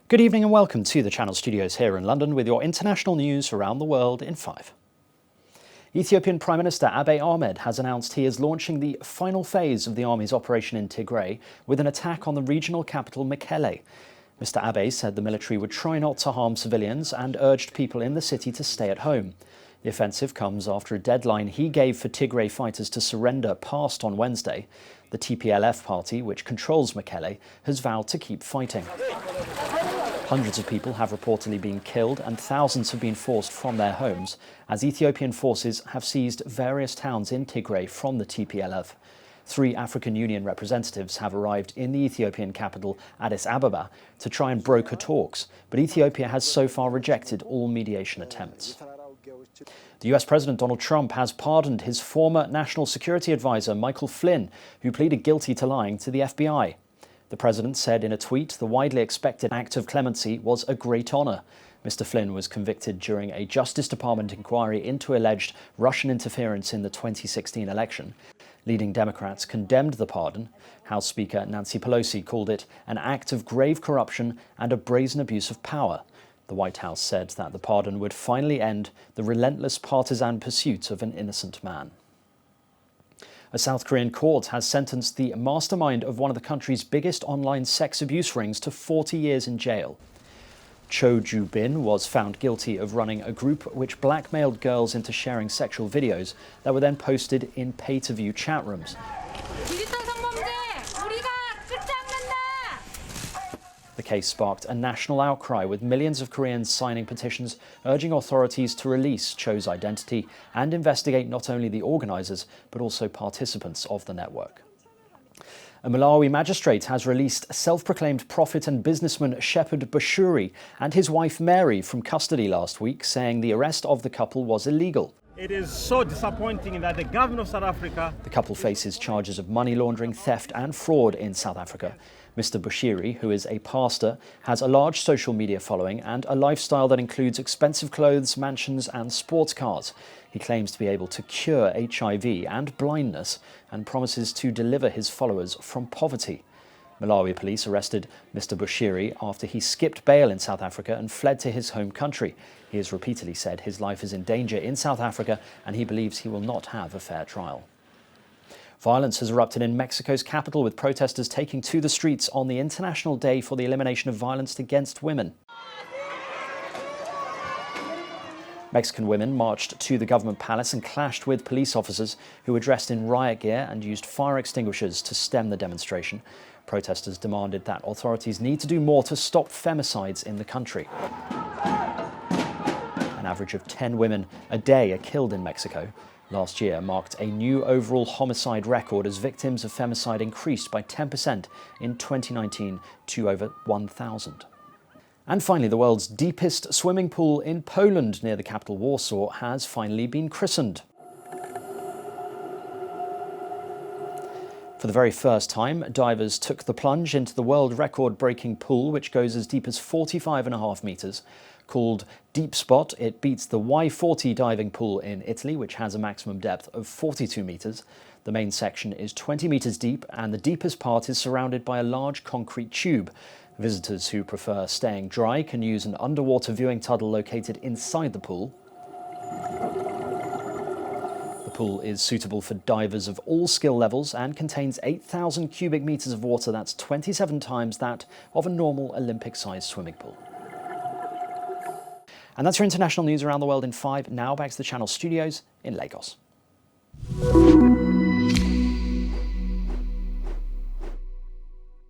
Good evening and welcome to the Channel Studios here in London with your international news around the world in 5. Ethiopian Prime Minister Abiy Ahmed has announced he is launching the final phase of the army's operation in Tigray with an attack on the regional capital Mekelle. Mr. Abiy said the military would try not to harm civilians and urged people in the city to stay at home. The offensive comes after a deadline he gave for Tigray fighters to surrender passed on Wednesday. The TPLF party, which controls Mekelle, has vowed to keep fighting. Hundreds of people have reportedly been killed and thousands have been forced from their homes as Ethiopian forces have seized various towns in Tigray from the TPLF. 3 African Union representatives have arrived in the Ethiopian capital Addis Ababa to try and broker talks, but Ethiopia has so far rejected all mediation attempts. The US President Donald Trump has pardoned his former National Security Advisor Michael Flynn, who pleaded guilty to lying to the FBI. The president said in a tweet the widely expected act of clemency was a great honour. Mr. Flynn was convicted during a Justice Department inquiry into alleged Russian interference in the 2016 election. Leading Democrats condemned the pardon. House Speaker Nancy Pelosi called it an act of grave corruption and a brazen abuse of power. The White House said that the pardon would finally end the relentless partisan pursuit of an innocent man. A South Korean court has sentenced the mastermind of one of the country's biggest online sex abuse rings to 40 years in jail. Cho Ju-bin was found guilty of running a group which blackmailed girls into sharing sexual videos that were then posted in pay-to-view chat rooms. The case sparked a national outcry with millions of Koreans signing petitions urging authorities to release Cho's identity and investigate not only the organisers but also participants of the network. A Malawi magistrate has released self-proclaimed prophet and businessman Shepherd Bashiri and his wife Mary from custody last week, saying the arrest of the couple was illegal. It is so disappointing that the government of South Africa... The couple faces charges of money laundering, theft and fraud in South Africa. Mr. Bashiri, who is a pastor, has a large social media following and a lifestyle that includes expensive clothes, mansions and sports cars. He claims to be able to cure HIV and blindness and promises to deliver his followers from poverty. Malawi police arrested Mr. Bashiri after he skipped bail in South Africa and fled to his home country. He has repeatedly said his life is in danger in South Africa and he believes he will not have a fair trial. Violence has erupted in Mexico's capital, with protesters taking to the streets on the International Day for the Elimination of Violence Against Women. Mexican women marched to the government palace and clashed with police officers who were dressed in riot gear and used fire extinguishers to stem the demonstration. Protesters demanded that authorities need to do more to stop femicides in the country. An average of 10 women a day are killed in Mexico. Last year marked a new overall homicide record as victims of femicide increased by 10% in 2019 to over 1,000. And finally, the world's deepest swimming pool in Poland near the capital Warsaw has finally been christened. For the very first time, divers took the plunge into the world record-breaking pool, which goes as deep as 45.5 metres. Called Deep Spot, it beats the Y40 diving pool in Italy, which has a maximum depth of 42 metres. The main section is 20 metres deep, and the deepest part is surrounded by a large concrete tube. Visitors who prefer staying dry can use an underwater viewing tunnel located inside the pool. The pool is suitable for divers of all skill levels and contains 8,000 cubic metres of water. That's 27 times that of a normal Olympic-sized swimming pool. And that's your international news around the world in 5. Now back to the Channel Studios in Lagos.